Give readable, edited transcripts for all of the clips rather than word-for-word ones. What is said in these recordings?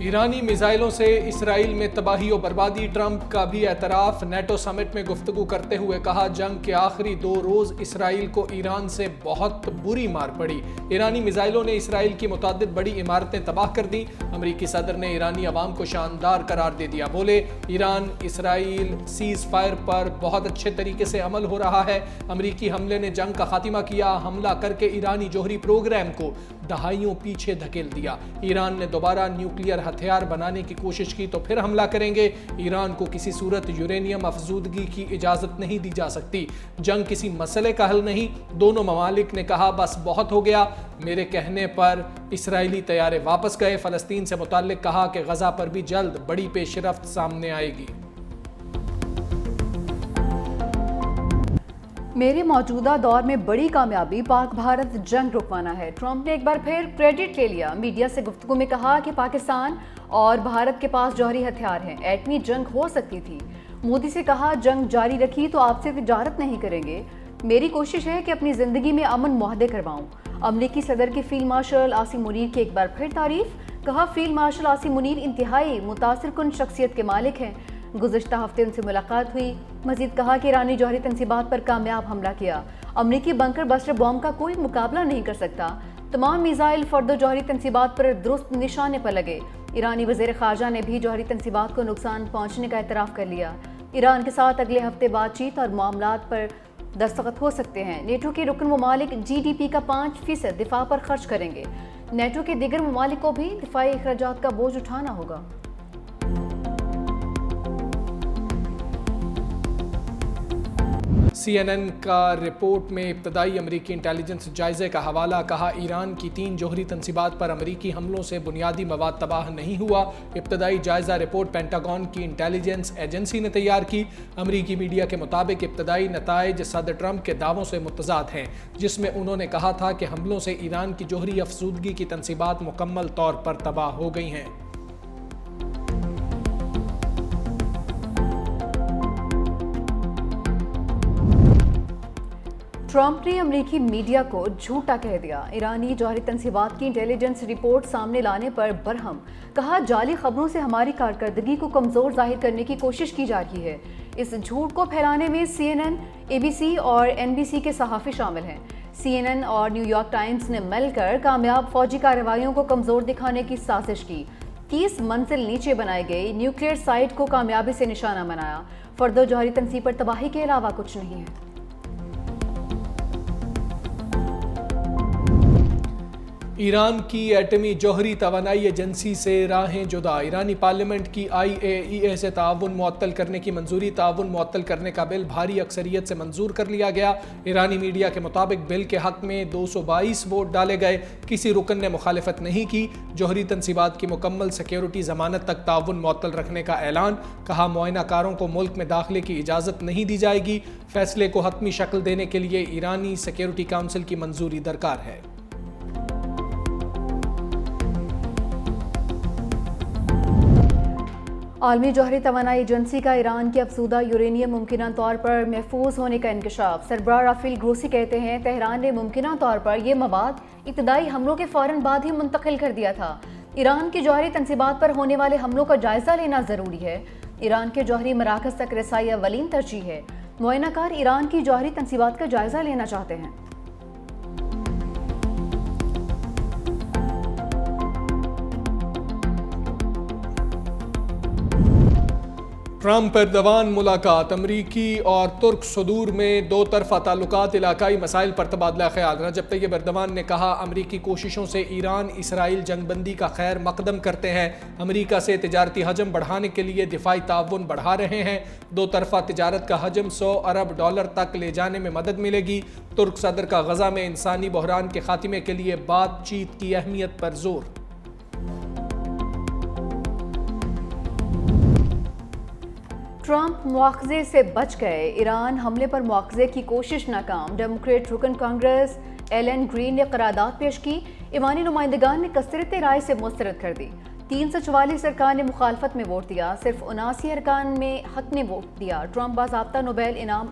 ईरानी मिसाइलों से इसराइल में तबाही और बर्बादी, ट्रंप का भी एतराफ। नेटो समिट में गुफ्तगू करते हुए कहा, जंग के आखिरी 2 रोज इसराइल को ईरान से बहुत बुरी मार पड़ी। ईरानी मिसाइलों ने इसराइल की मुतादिद बड़ी इमारतें तबाह कर दी। अमरीकी सदर ने ईरानी अवाम को शानदार करार दे दिया। बोले, ईरान इसराइल सीज फायर पर बहुत अच्छे तरीके से अमल हो रहा है। अमरीकी हमले ने जंग का खात्मा किया। हमला करके ईरानी जोहरी प्रोग्राम को दहाइयों पीछे धकेल दिया। ईरान ने दोबारा न्यूक्लियर हथियार बनाने की कोशिश की तो फिर हमला करेंगे। ईरान को किसी सूरत यूरेनियम अफजूदगी की इजाजत नहीं दी जा सकती। जंग किसी मसले का हल नहीं। दोनों ममालिक ने कहा, बस बहुत हो गया। मेरे कहने पर इसराइली तैयारे वापस गए। फलस्तीन से मुताल्लिक कहा कि गजा पर भी जल्द बड़ी पेशरफ्त सामने आएगी। मेरे मौजूदा दौर में बड़ी कामयाबी पाक भारत जंग रुकवाना है। ट्रंप ने एक बार फिर क्रेडिट ले लिया। मीडिया से गुफ्तगू में कहा कि पाकिस्तान और भारत के पास जौहरी हथियार हैं, एटमी जंग हो सकती थी। मोदी से कहा, जंग जारी रखी तो आपसे तिजारत नहीं करेंगे। मेरी कोशिश है कि अपनी ज़िंदगी में अमन मुआहदे करवाऊँ। अमरीकी सदर की फील्ड मार्शल आसिम मुनीर की एक बार फिर तारीफ। कहा, फील्ड मार्शल आसिम मुनीर इंतहाई मुतासिरकुन शख्सियत के मालिक हैं। गुज़िश्ता हफ्ते उनसे मुलाकात हुई। मजीद कहा कि ईरानी जौहरी तंसीबात पर कामयाब हमला किया। अमरीकी बंकर बस्टर बॉम्ब का कोई मुकाबला नहीं कर सकता। तमाम मिसाइल फर्दो जौहरी तंसीबात पर दुरुस्त निशाने पर लगे। ईरानी वज़ीर ख़ारजा ने भी जौहरी तंसीबात को नुकसान पहुँचने का एतराफ़ कर लिया। ईरान के साथ अगले हफ्ते बातचीत और मामलात पर दस्तखत हो सकते हैं। नेटो के रुकन ममालिक GDP का 5% दिफा पर खर्च करेंगे। नेटो के दीगर ममालिक को भी दिफाई अखराजात का बोझ उठाना होगा। CNN का रिपोर्ट में इब्तदाई अमरीकी इंटेलिजेंस जायजे का हवाला। कहा, ईरान की 3 जौहरी तंसीबात पर अमरीकी हमलों से बुनियादी मवाद तबाह नहीं हुआ। इब्तदाई जायजा रिपोर्ट पेंटागन की इंटेलिजेंस एजेंसी ने तैयार की। अमरीकी मीडिया के मुताबिक इब्तदाई नताइज सदर ट्रंप के दावों से मुतजाद हैं, जिसमें उन्होंने कहा था कि हमलों से ईरान की जौहरी अफसूदगी की तंसीबात मुकम्मल तौर पर तबाह हो गई हैं। ट्रंप ने अमरीकी मीडिया को झूठा कह दिया। ईरानी जौहरी तंसीबात की इंटेलिजेंस रिपोर्ट सामने लाने पर बरहम। कहा, जाली खबरों से हमारी कारकर्दगी को कमज़ोर जाहिर करने की कोशिश की जा रही है। इस झूठ को फैलाने में CNN, ABC और NBC के सहाफ़ी शामिल हैं। CNN और न्यूयॉर्क टाइम्स ने मिलकर कामयाब फौजी कार्रवाइयों को कमज़ोर दिखाने की साजिश की। 30 मंजिल नीचे बनाई गई न्यूक्लियर साइट को कामयाबी से निशाना बनाया। फर्दो जौहरी तंसीब पर तबाही के अलावा कुछ नहीं है। ईरान की एटमी जौहरी तवानाई एजेंसी से राहें जुदा। ईरानी पार्लियामेंट की IAEA से ताउन मुअत्तल करने की मंजूरी। ताउन मुअत्तल करने का बिल भारी अक्सरियत से मंजूर कर लिया गया। ईरानी मीडिया के मुताबिक बिल के हक में 222 वोट डाले गए। किसी रुकन ने मुखालिफत नहीं की। जौहरी तंसीबात की मुकम्मल सिक्योरिटी जमानत तक ताउन मुअत्तल रखने का ऐलान। कहा, मुआयनाकारों को मुल्क में दाखिले की इजाज़त नहीं दी जाएगी। फैसले को हतमी शक्ल देने के लिए ईरानी सिक्योरिटी काउंसिल की मंजूरी दरकार है। आलमी जौहरी तवानाई एजेंसी का ईरान की अफसूदा यूरेनियम मुमकिन तौर पर महफूज होने का इंकशाफ। सरबराह राफेल ग्रोसी कहते हैं, तेहरान ने मुमकिन तौर पर यह मवाद इब्तदाई हमलों के फ़ौरन बाद ही मुंतकिल कर दिया था। ईरान की जौहरी तंसीबात पर होने वाले हमलों का जायजा लेना ज़रूरी है। ईरान के जौहरी मराकज़ तक रसाई अवलीन तरजीह है। मुआयनाकार ईरान की जौहरी तंसीबात का जायजा लेना चाहते हैं। ट्रंप एर्दवान मुलाकात। अमरीकी और तुर्क सदूर में 2 तरफ़ा ताल्लुकात, इलाकाई मसाइल पर तबादला ख्याल। रजब तैयब एर्दवान ने कहा, अमरीकी कोशिशों से ईरान इसराइल जंगबंदी का खैर मकदम करते हैं। अमरीका से तिजारती हजम बढ़ाने के लिए दिफाई ताउन बढ़ा रहे हैं। 2 तरफ़ा तिजारत का हजम $100 अरब तक ले जाने में मदद मिलेगी। तुर्क सदर का गजा में इंसानी बहरान के खात्मे के लिए बातचीत की अहमियत पर जोर। ट्रंप मुआवजे से बच गए। ईरान हमले पर मुआवजे की कोशिश नाकाम। डेमोक्रेट रुकन कांग्रेस एलन ग्रीन ने करारदाद पेश की। ईवानी नुमाइंदगान ने कसरत राय से मुस्तरद कर दी। 344 अरकान ने मुखालफत में वोट दिया। सिर्फ 79 अरकान में हक ने वोट दिया। ट्रंप बाज़ाब्ता नोबेल इनाम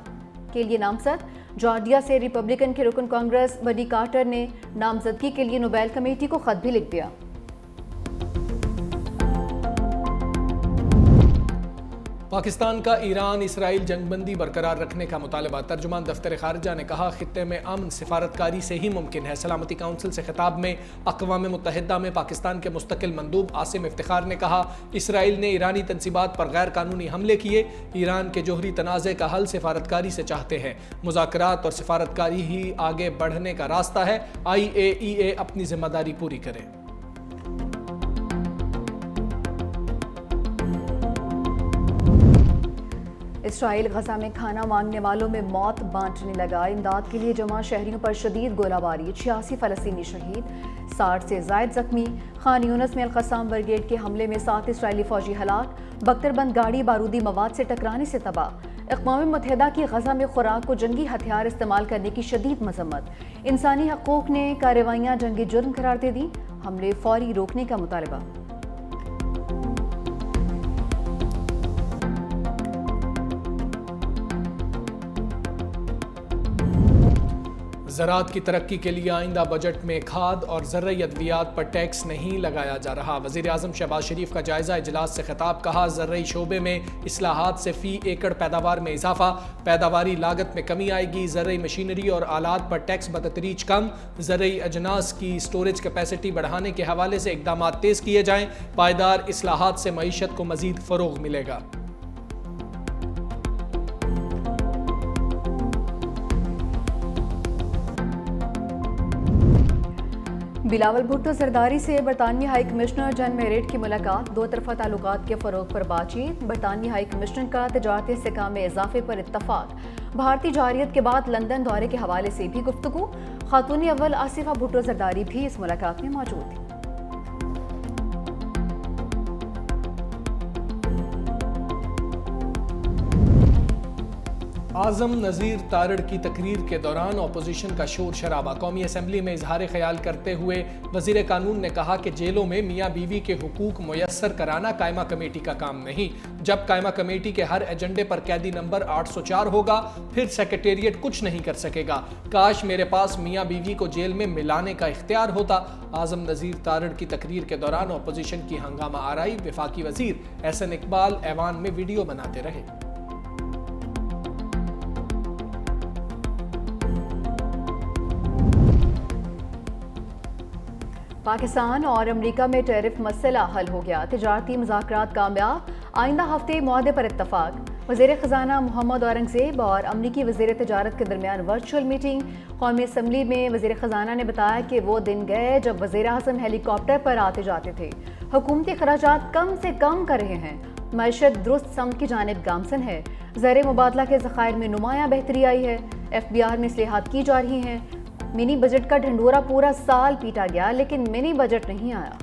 के लिए नामजद। जॉर्जिया से रिपब्लिकन के रुकन कांग्रेस बडी कार्टर ने नामजदगी के लिए नोबेल कमेटी को खत भी लिख दिया। पाकिस्तान का ईरान इसराइल जंगबंदी बरकरार रखने का मुतालबा। तर्जुमान दफ्तर खारजा ने कहा, खित्ते में अमन सिफारतकारी से ही मुमकिन है। सलामती काउंसिल से खिताब में अक़वाम मुत्तहिदा में पाकिस्तान के मुस्तकिल मंदूब आसिम इफ्तिखार ने कहा, इसराइल ने ईरानी तनसीबात पर गैर कानूनी हमले किए। ईरान के जोहरी तनाज़े का हल सिफारतकारी से चाहते हैं। मुज़ाकरात और सिफारतकारी ही आगे बढ़ने का रास्ता है। IAEA अपनी जिम्मेदारी पूरी करे। इसराइल गजा में खाना मांगने वालों में मौत बांटने लगा। इमदाद के लिए जमा शहरियों पर शदीद गोलाबारी, 86 फ़लस्तीनी शहीद, 60 से ज़ायद जख्मी। खान यूनिस में अल-क़स्साम ब्रिगेड के हमले में 7 इसराइली फ़ौजी हलाक। बख्तरबंद गाड़ी बारूदी मवाद से टकराने से तबाह। अक़वाम मुत्तहिदा की गजा में खुराक को जंगी हथियार इस्तेमाल करने की शदीद मजम्मत। इंसानी हकूक़ ने कार्रवाइयाँ जंगी जुर्म करार दे दी। हमले फौरी रोकने का मुतालबा। ज़राअत की तरक्की के लिए आइंदा बजट में खाद और ज़र्री अद्वियात पर टैक्स नहीं लगाया जा रहा। वज़ीर आज़म शहबाज शरीफ का जायज़ा इजलास से खिताब। कहा, ज़र्री शोबे में इस्लाहात से फ़ी एकड़ पैदावार में इजाफा, पैदावारी लागत में कमी आएगी। ज़र्री मशीनरी और आलात पर टैक्स बतदरीज कम। ज़र्री अजनास की स्टोरेज कैपेसिटी बढ़ाने के हवाले से इक़दाम तेज़ किए जाएँ। पायदार इस्लाहात से मईशत को मज़ीद फ़रोग़ मिलेगा। बिलावल भुट्टो जरदारी से बरतानवी हाई कमिश्नर जन मेरिट की मुलाकात। दो तरफा ताल्लुकात के फ़रोग पर बातचीत। बरतानवी हाई कमिश्नर का तजारती इस्तेहकाम में इजाफे पर इत्तफाक। भारतीय जारियत के बाद लंदन दौरे के हवाले से भी गुफ्तगू। खातून अव्वल आसिफा भुट्टो जरदारी भी इस मुलाकात में मौजूद थी। आज़म नज़ीर तारड़ की तकरीर के दौरान अपोजिशन का शोर शराबा। कौमी असम्बली में इजहार ख्याल करते हुए वज़ीर कानून ने कहा कि जेलों में मियाँ बीवी के हुकूक मुयस्सर कराना कायमा कमेटी का काम नहीं। जब कायमा कमेटी के हर एजेंडे पर कैदी नंबर 804 होगा, फिर सेक्रेटेरिएट कुछ नहीं कर सकेगा। काश मेरे पास मियाँ बीवी को जेल में मिलाने का इख्तियार होता। आज़म नज़ीर तारड़ की तकरीर के दौरान अपोजिशन की हंगामा आराई। वफाकी वज़ीर एहसन इकबाल ऐवान में वीडियो बनाते रहे। पाकिस्तान और अमेरिका में टैरिफ मसला हल हो गया। तिजारती मुज़ाकरात कामयाब। आइंदा हफ्ते मुआहदे पर इत्तफाक। वज़ीर ख़ज़ाना मोहम्मद औरंगज़ेब और अमरीकी वज़ीर तिजारत के दरमियान वर्चुअल मीटिंग। कौमी असम्बली में वज़ीर ख़ज़ाना ने बताया कि वो दिन गए जब वज़ीर आज़म हेलीकॉप्टर पर आते जाते थे। हुकूमती अखराजात कम से कम कर रहे हैं। मईशत दुरुस्त समत की जानिब गामसन है। ज़र मुबादला के ज़खायर में नुमाया बेहतरी आई है। FBR में इस्लाहात की जा रही हैं। मिनी बजट का ढंढोरा पूरा साल पीटा गया, लेकिन मिनी बजट नहीं आया।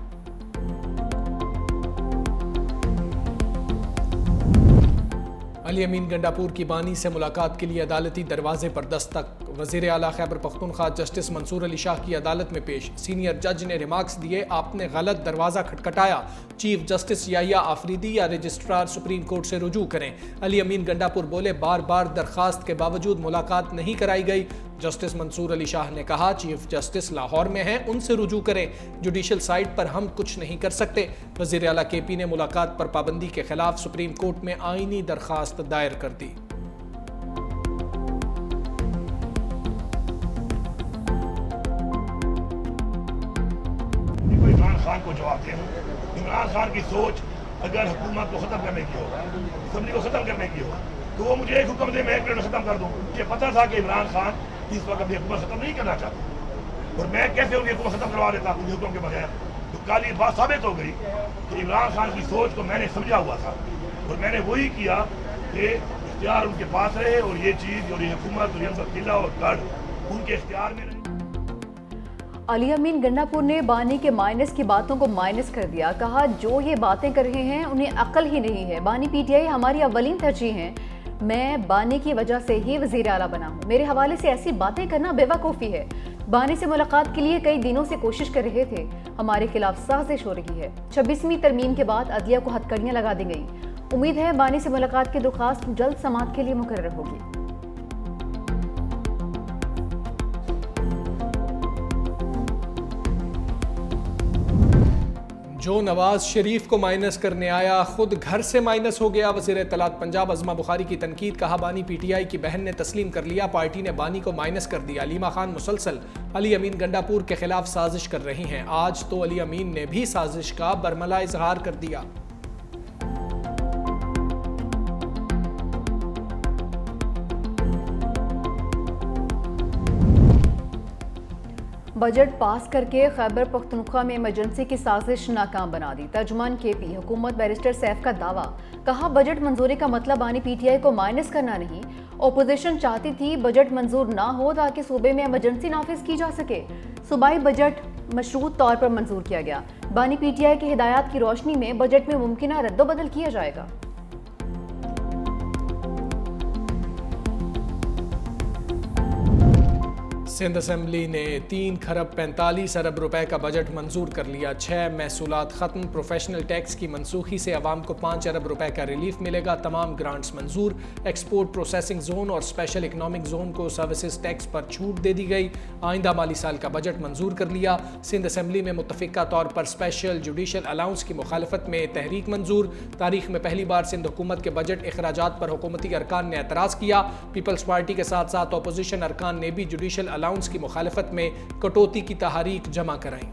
अली अमीन गंडापुर की बानी से मुलाकात के लिए अदालती दरवाजे पर दस्तक। वज़ीर आला खैबर पख्तूनख्वा जस्टिस मंसूर अली शाह की अदालत में पेश। सीनियर जज ने रिमार्क्स दिए, आपने गलत दरवाज़ा खटखटाया। चीफ जस्टिस याहिया आफरीदी या रजिस्ट्रार सुप्रीम कोर्ट से रुजू करें। अली अमीन गंडापुर बोले, बार बार दरखास्त के बावजूद मुलाकात नहीं कराई गई। जस्टिस मंसूर अली शाह ने कहा, चीफ जस्टिस लाहौर में हैं, उनसे रुजू करें। जुडिशल साइड पर हम कुछ नहीं कर सकते। वज़ीर आला KP ने मुलाकात पर पाबंदी के खिलाफ सुप्रीम कोर्ट में आईनी दरखास्त दायर कर दी। इमरान खान को जवाब दें। इमरान खान की सोच अगर हुकूमत को ख़त्म करने की हो, असम्बली को ख़त्म करने की हो, तो वो मुझे एक हुक्म दे, मैं एक मिनट ख़त्म कर दूँ। मुझे पता था कि इमरान खान इस वक्त अपनी हुकूमत ख़त्म नहीं करना चाहते, और मैं कैसे उनकी हुकूमत ख़त्म करवा देता उनके हुक्म के बगैर। तो कल ये बात साबित हो गई कि इमरान खान की सोच को मैंने समझा हुआ था, और मैंने वही किया कि इख्तियार उनके पास रहे, और ये चीज़ और ये हुकूमत और ये किला और गढ़ उनके इख्तियार में रहे। अली अमीन गंडापुर ने बानी के माइनस की बातों को माइनस कर दिया। कहा, जो ये बातें कर रहे हैं उन्हें अक्ल ही नहीं है। बानी PTI हमारी अव्वलीन तरजीह हैं। मैं बानी की वजह से ही वज़ीर आला बना हूँ। मेरे हवाले से ऐसी बातें करना बेवकूफ़ी है। बानी से मुलाकात के लिए कई दिनों से कोशिश कर रहे थे। हमारे खिलाफ साजिश हो रही है। 26वीं तरमीम के बाद अदलिया को हथकड़ियाँ लगा दी गई। उम्मीद है बानी से मुलाकात की दरख्वास्त जल्द समाअत के लिए मुकर्रर होगी। जो नवाज शरीफ को माइनस करने आया खुद घर से माइनस हो गया। वज़ीर इत्तलात पंजाब अज़मा बुखारी की तनकीद, कहा बानी पीटीआई की बहन ने तस्लीम कर लिया, पार्टी ने बानी को माइनस कर दिया। अलीमा खान मुसलसल अली अमीन गंडापुर के खिलाफ साजिश कर रही हैं। आज तो अली अमीन ने भी साजिश का बरमला इजहार कर दिया। बजट पास करके खैबर पख्तूनख्वा में इमरजेंसी की साजिश नाकाम बना दी। तर्जुमान केपी हुकूमत बैरिस्टर सैफ का दावा, कहा बजट मंजूरी का मतलब बानी पीटीआई को माइनस करना नहीं, ओपोजिशन चाहती थी बजट मंजूर ना हो ताकि सूबे में इमरजेंसी नाफिज की जा सके। सूबाई बजट मशरूत तौर पर मंजूर किया गया। बानी पीटीआई की हिदायत की रोशनी में बजट में मुमकिन रद्दोबदल किया जाएगा। सिंध असेंबली ने 3 खरब 45 अरब रुपए का बजट मंजूर कर लिया। 6 महसूलात खत्म। प्रोफेशनल टैक्स की मनसूखी से आवाम को 5 अरब रुपए का रिलीफ मिलेगा। तमाम ग्रांट्स मंजूर। एक्सपोर्ट प्रोसेसिंग जोन और स्पेशल इकनॉमिक जोन को सर्विसेज टैक्स पर छूट दे दी गई। आइंदा माली साल का बजट मंजूर कर लिया। सिंध असेंबली में मुतफिका तौर पर स्पेशल जुडिशल अलाउंस की मुखालफत में तहरीक मंजूर। तारीख में पहली बार सिंध हुकूमत के बजट अखराजात पर हुकूमती अरकान ने एतराज़ किया। पीपल्स पार्टी के साथ साथ अपोजिशन अरकान ने भी जुडिशल अलाउंस की मुखालफत में कटौती की तहरीक जमा कराई।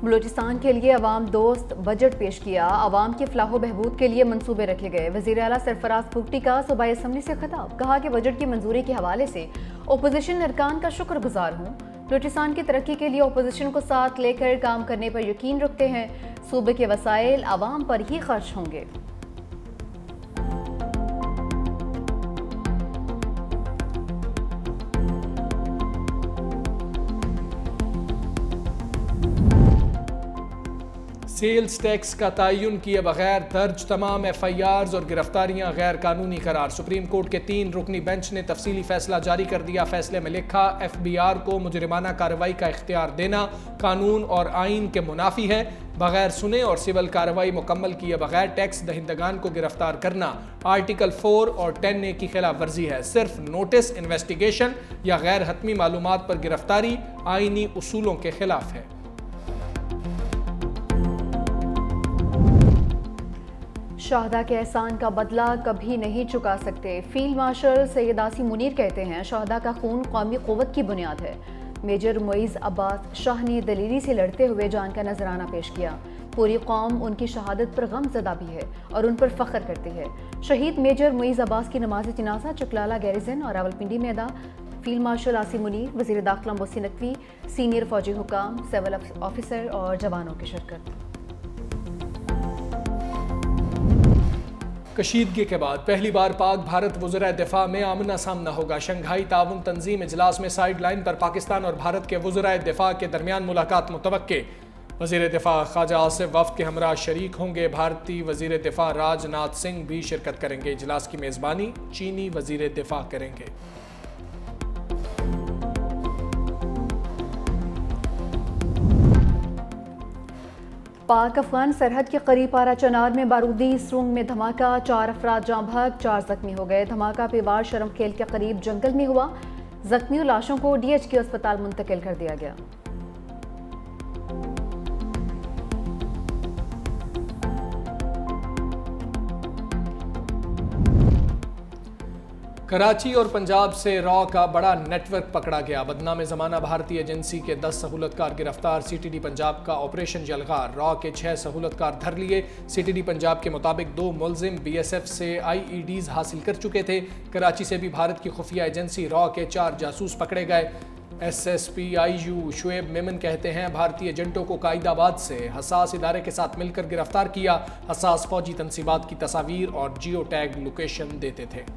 बलूचिस्तान के लिए अवाम दोस्त बजट पेश किया। अवाम की फलाह बहबूद के लिए मंसूबे रखे गए। वज़ीर आला सरफराज भुगटी का सूबाई असम्बली से खिताब, कहा कि बजट की मंजूरी के हवाले से ओपोजिशन अरकान का शुक्रगुजार हूँ। बलूचिस्तान की तरक्की के लिए ओपोजिशन को साथ लेकर काम करने पर यकीन रखते हैं। सूबे के वसाइल अवाम पर ही खर्च होंगे। सेल्स टैक्स का तयन किए बगैर दर्ज तमाम FIRs और गिरफ्तारियां गैर कानूनी करार। सुप्रीम कोर्ट के 3 रुकनी बेंच ने तफसीली फैसला जारी कर दिया। फैसले में लिखा, FBR को मुजरिमाना कार्रवाई का इख्तियार देना कानून और आइन के मुनाफी है। बगैर सुने और सिविल कार्रवाई मुकम्मल किए बगैर टैक्स दहिंदगान को गिरफ्तार करना आर्टिकल 4 और 10A की खिलाफ वर्जी है। सिर्फ नोटिस, इन्वेस्टिगेशन या गैर हतमी मालूमात पर गिरफ्तारी आइनी उसूलों के खिलाफ है। शहदा के एहसान का बदला कभी नहीं चुका सकते। फील्ड मार्शल सैयद आसिम मुनीर कहते हैं, शहदा का खून कौमी क़ुव्वत की बुनियाद है। मेजर मुइज़ अब्बास शाह ने दलेरी से लड़ते हुए जान का नजराना पेश किया। पूरी कौम उनकी शहादत पर गमज़दा भी है और उन पर फ़ख्र करती है। शहीद मेजर मुइज़ अब्बास की नमाज जनाजा चकलाला गैरिजन और रावलपिंडी में अदा। फील्ड मार्शल आसिम मुनीर, वज़ीर दाखिला मोहसिन नकवी, सीनियर फौजी हुकाम, सिविल ऑफिसर और जवानों की शिरकत। कशीदगी के बाद पहली बार पाक भारत वज़रा दिफा में आमना सामना होगा। शंघाई ताउन तंजीम इजलास में साइड लाइन पर पाकिस्तान और भारत के वज़रा दिफा के दरमियान मुलाकात मुतवक्के। वज़ीर दिफा ख्वाजा आसिफ वफ़द के हमरा शरीक होंगे। भारतीय वज़ीर दिफा राजनाथ सिंह भी शिरकत करेंगे। इजलास की मेज़बानी चीनी वज़ीर दिफा करेंगे। पाक अफगान सरहद के करीब पारा चनार में बारूदी सुरंग में धमाका, 4 अफराद जाँ बहक, 4 जख्मी हो गए। धमाका पेवार शरमखेल के करीब जंगल में हुआ। जख्मी लाशों को DHQ अस्पताल मुंतकिल कर दिया गया। कराची और पंजाब से रॉ का बड़ा नेटवर्क पकड़ा गया। बदनाम ज़माना भारतीय एजेंसी के 10 सहूलतकार गिरफ्तार। CTD पंजाब का ऑपरेशन जलगार, रॉ के 6 सहूलतकार धर लिए। CTD पंजाब के मुताबिक 2 मुलजिम BSF से IEDs हासिल कर चुके थे। कराची से भी भारत की खुफिया एजेंसी रॉ के 4 जासूस पकड़े गए। SSP IU शुएब मेमन कहते हैं, भारतीय एजेंटों को कायदाबाद से हसास इदारे के साथ मिलकर गिरफ्तार किया। हसास फौजी तनसीबात की तस्वीर और जियो टैग लोकेशन देते थे।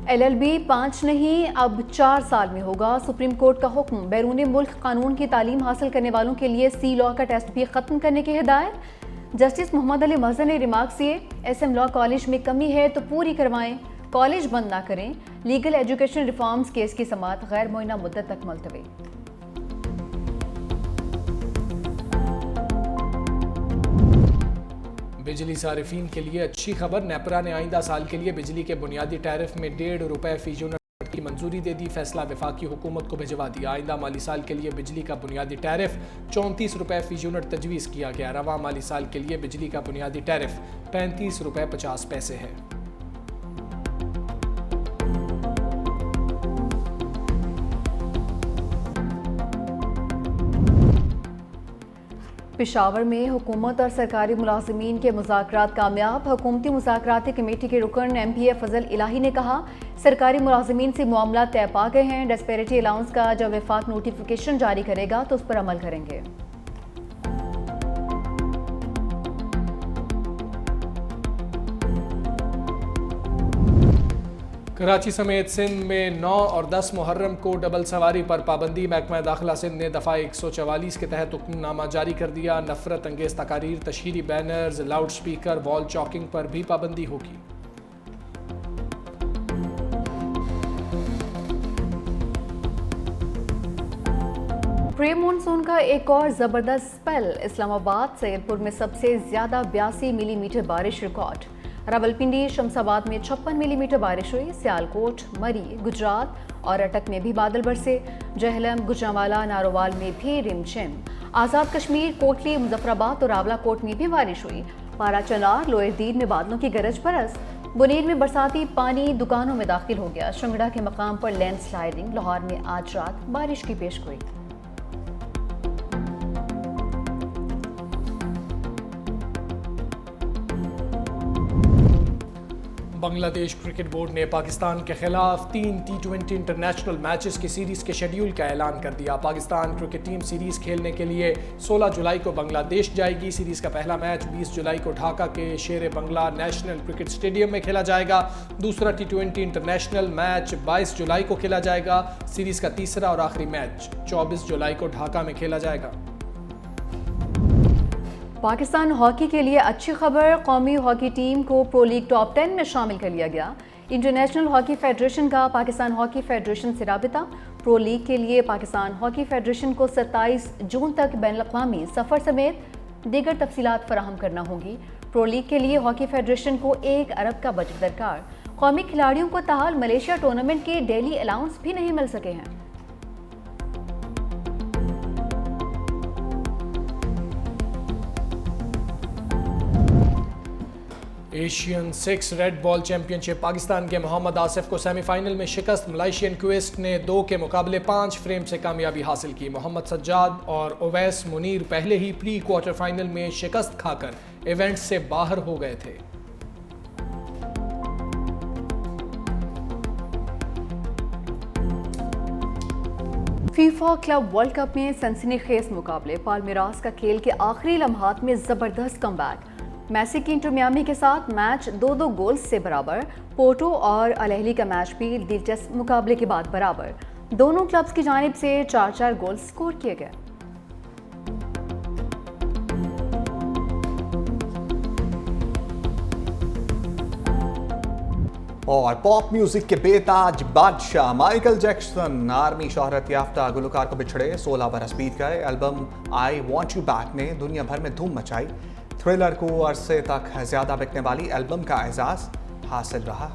LLB 5 नहीं अब 4 साल में होगा। सुप्रीम कोर्ट का हुक्म, बैरून मुल्क कानून की तालीम हासिल करने वालों के लिए C लॉ का टेस्ट भी खत्म करने की हिदायत। जस्टिस मोहम्मद अली महजन ने रिमार्क्स किए, SM लॉ कॉलेज में कमी है तो पूरी करवाएं, कॉलेज बंद ना करें। लीगल एजुकेशन रिफॉर्म्स केस की समाअत गैर मुअय्यना मुद्दत तक मुलतवी। बिजली सारिफीन के लिए अच्छी खबर, नेपरा ने आइंदा साल के लिए बिजली के बुनियादी टैरिफ में ₹1.5 फी यूनिट की मंजूरी दे दी। फैसला वफाकी हुकूमत को भिजवा दिया। आइंदा माली साल के लिए बिजली का बुनियादी टैरिफ ₹34 फी यूनिट तजवीज़ किया गया। रवा माली साल के लिए बिजली का बुनियादी टैरिफ ₹35.50 है। पेशावर में हुकूमत और सरकारी मुलाजिमीन के मुज़ाकरात कामयाब। हुकूमती मुज़ाकराती कमेटी के रुकन MPA फजल इलाही ने कहा, सरकारी मुलाजिमीन से मामला तय पा गए हैं। डिस्पैरिटी अलाउंस का जब वफाक नोटिफिकेशन जारी करेगा तो उस पर अमल करेंगे। कराची समेत सिंध में 9 और 10 मुहर्रम को डबल सवारी पर पाबंदी। महकमा दाखिला सिंध ने दफ़ा 144 के तहत हुक्मनामा जारी कर दिया। नफरत अंगेज तकारीर, तशहीरी banners, loud speaker, wall chalking पर भी पाबंदी होगी। प्री मानसून का एक और जबरदस्त स्पेल। इस्लामाबाद सैयदपुर में सबसे ज्यादा 82 मिलीमीटर बारिश रिकॉर्ड। रावलपिंडी शमशाबाद में 56 मिलीमीटर बारिश हुई। सियालकोट, मरी, गुजरात और अटक में भी बादल बरसे। जहलम, गुजरांवाला, नारोवाल में भी रिमझिम। आज़ाद कश्मीर, कोटली, मुजफ्फराबाद और रावलाकोट में भी बारिश हुई। पारा चनार, लोहरदीन में बादलों की गरज बरस। बुनीर में बरसाती पानी दुकानों में दाखिल हो गया। शंगड़ा के मकाम पर लैंडस्लाइडिंग। लाहौर में आज रात बारिश की पेशगोई। बांग्लादेश क्रिकेट बोर्ड ने पाकिस्तान के खिलाफ 3 T20 इंटरनेशनल मैचेस की सीरीज के शेड्यूल का ऐलान कर दिया। पाकिस्तान क्रिकेट टीम सीरीज खेलने के लिए 16 जुलाई को बांग्लादेश जाएगी। सीरीज का पहला मैच 20 जुलाई को ढाका के शेर बंगला नेशनल क्रिकेट स्टेडियम में खेला जाएगा। दूसरा T20 इंटरनेशनल मैच 22 जुलाई को खेला जाएगा। सीरीज का तीसरा और आखिरी मैच 24 जुलाई को ढाका में खेला जाएगा। पाकिस्तान हॉकी के लिए अच्छी खबर, कौमी हॉकी टीम को प्रो लीग टॉप 10 में शामिल कर लिया गया। इंटरनेशनल हॉकी फेडरेशन का पाकिस्तान हॉकी फेडरेशन से राबिता। प्रो लीग के लिए पाकिस्तान हॉकी फेडरेशन को 27 जून तक बैनुल-अक़वामी सफ़र समेत दीगर तफसीलात फराहम करना होगी। प्रो लीग के लिए हॉकी फेडरेशन को 1 अरब का बजट दरकार। कौमी खिलाड़ियों को ताहाल मलेशिया टूर्नामेंट के डेली अलाउंस भी नहीं मिल सके हैं। Asian 6 red ball championship, Pakistan के मोहम्मद आसिफ को सेमीफाइनल में शिकस्त। मलेशियन क्वेस्ट ने 2 के मुकाबले 5 फ्रेम से कामयाबी हासिल की। मोहम्मद सज्जाद और ओवैस मुनीर पहले ही प्री क्वार्टर फाइनल में शिकस्त खाकर इवेंट से बाहर हो गए थे। फीफा क्लब वर्ल्ड कप में सनसनीखेज मुकाबले। पाल्मेरास का खेल के आखिरी लम्हात में जबरदस्त कमबैक। मेसी की इंटर मियामी के साथ मैच 2-2 गोल्स से बराबर। पोर्टो और अल अहली का मैच भी दिलचस्प मुकाबले के बाद बराबर। दोनों क्लब्स की जानिब से 4-4 गोल स्कोर किए गए। और पॉप म्यूजिक के बेताज बादशाह माइकल जैक्सन आर्मी शोहरत याफ्ता गुलकार को बिछड़े 16 बरस बीत गए। Album I want you back ने दुनिया भर में धूम मचाई। थ्रिलर को अरसे तक ज्यादा बिकने वाली एल्बम का एजाज हासिल रहा।